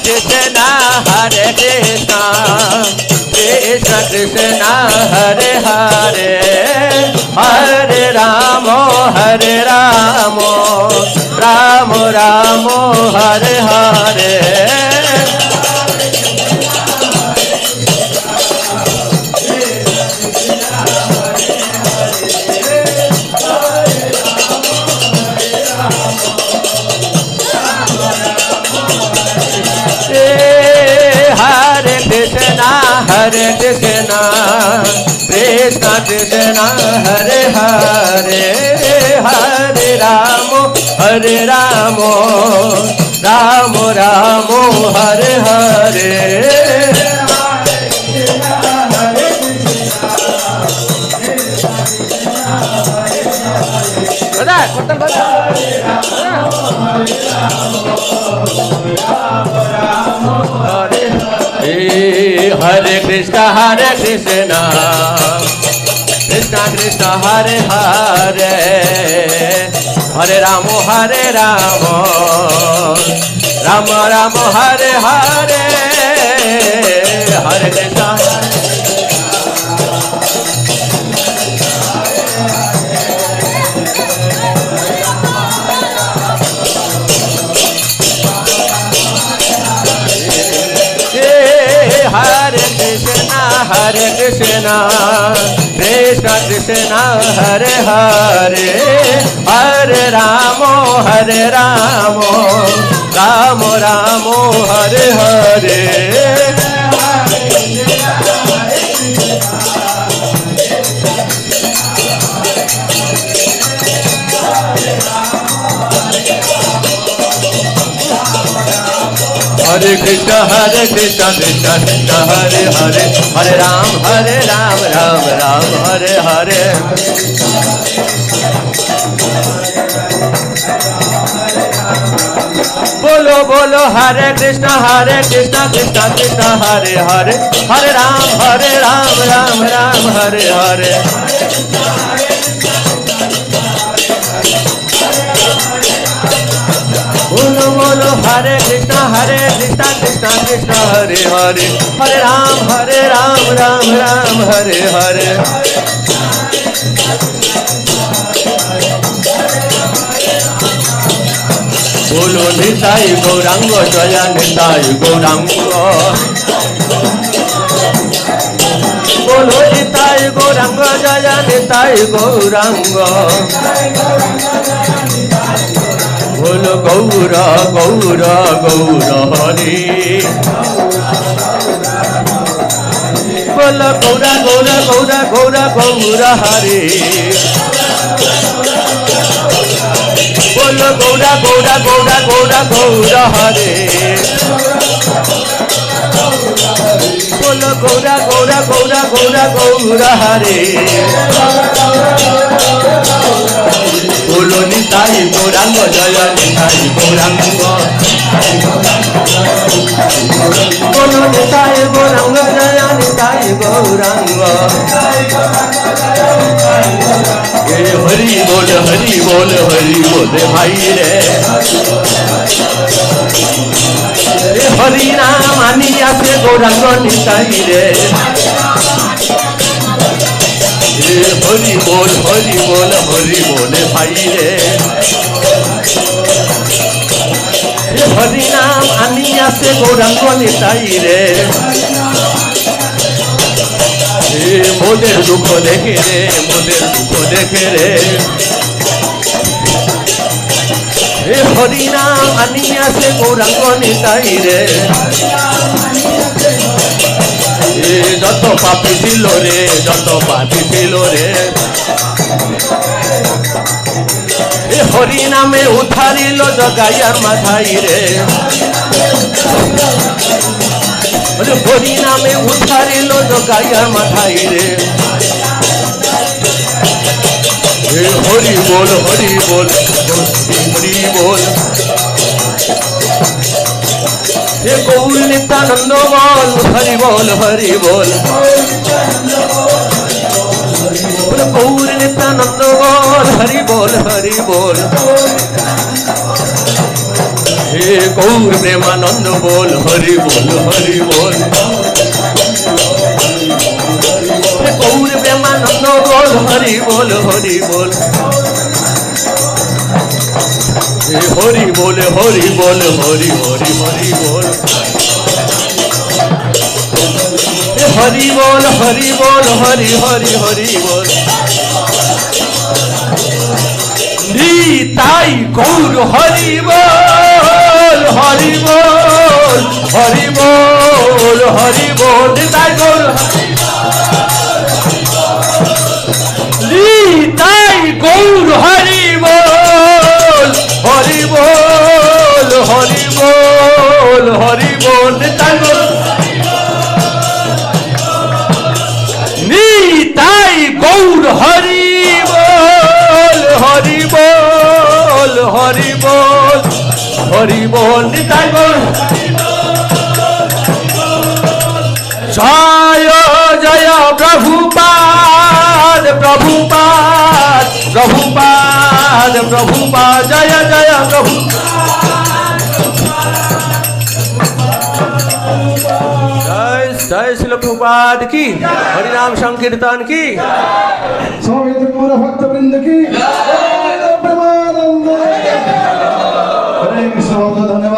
Krishna Hare Krishna Krishna Krishna Hare Hare Hare Ramo Ramo Ramo Hare Hare Hare Krishna Krishna Krishna Hare Hare Hare Ramo Ramo Ramo Hare Hare Hare Krishna Krishna Krishna Hare Hare Hare Ramo Ramo Ramo Hare Hare Hare Krishna Hare Krishna Krishna Krishna Hare Hare Hare Ramo Ramo Ramo Hare Hare Hare Krishna Krishna Krishna Hare Hare Hare Ram Ram Ram Hare Hare Bolo Bolo Hare Krishna Krishna Krishna Hare Hare Hare Ram Ram Ram Hare Hare Bolo Bolo Hare Krishna Krishna Hare Hare Hare Ram Ram Ram Hare Hare Bolo Nitai Gauranga Jaya Nitai Gauranga Bolo Nitai Gauranga Jaya Nitai Gauranga Bolo Gaura Gaura Gaura Hari Bolo Gaura Gaura Gaura Gaura Gaura Hari Bolo Gaura Gaura Gaura Gaura Gaura Hari Bolo Gaura Gaura Gaura Gaura Gaura Hari Bolo Nitai Gauranga Jaya Nitai Gauranga Bolo Nitai Gauranga Jaya Nitai Gauranga Hari Bol Hari Bol Hari Bol Bhai Re Hari Ram Aniya Se Gauranga Nitai Re Hari Bol Hari Bol Hari Bol Bhai Re Hari Ram Aniya Se Gauranga Nitai Re মোদের দুঃখ দেখে রে মোদের দুঃখ দেখে রে হরি নাম আনিয়াছে গৌরাঙ্গ নিতাই রে যত পাপি ছিল রে যত পাপি ছিল রে হরি নামে উদ্ধারিল জগাইয়ার মাথাই রে হরি নামে উদ্ধারিল জগাইয়ার মাথাই রে হরি বল হরি বল হরি বল হে গৌর নিত্যানন্দ বল হরি বল হরি বল গৌর নিত্যানন্দ বল হরি বল হরি বল হে गौर प्रेमानंद बोल हरि बोल हरि बोल गौर प्रेमानंद बोल हरि बोल हरि बोल हरि बोल हरि बोल हरि हरि हरि बोल हरि बोल हरि बोल हरि हरि हरि बोल निताई गौर हरि बोल हरि बोल हरि बोल हरि बोल निताई गौर निताई गौर हरि बोल हरि बोल हरि बोल हरि बोल निताई गौर निताई गौर हरि बोल हरि बोल हरि बोल हरि बोल निताई गौर जय जय प्रभुपाद प्रभुपाद प्रभुपाद प्रभुपाद जय जय प्रभु जय श्री प्रभुपाद की हरिनाम संकीर्तन की स्वामी गौर भक्त वृंद की प्रेमानंद हरे कृष्ण।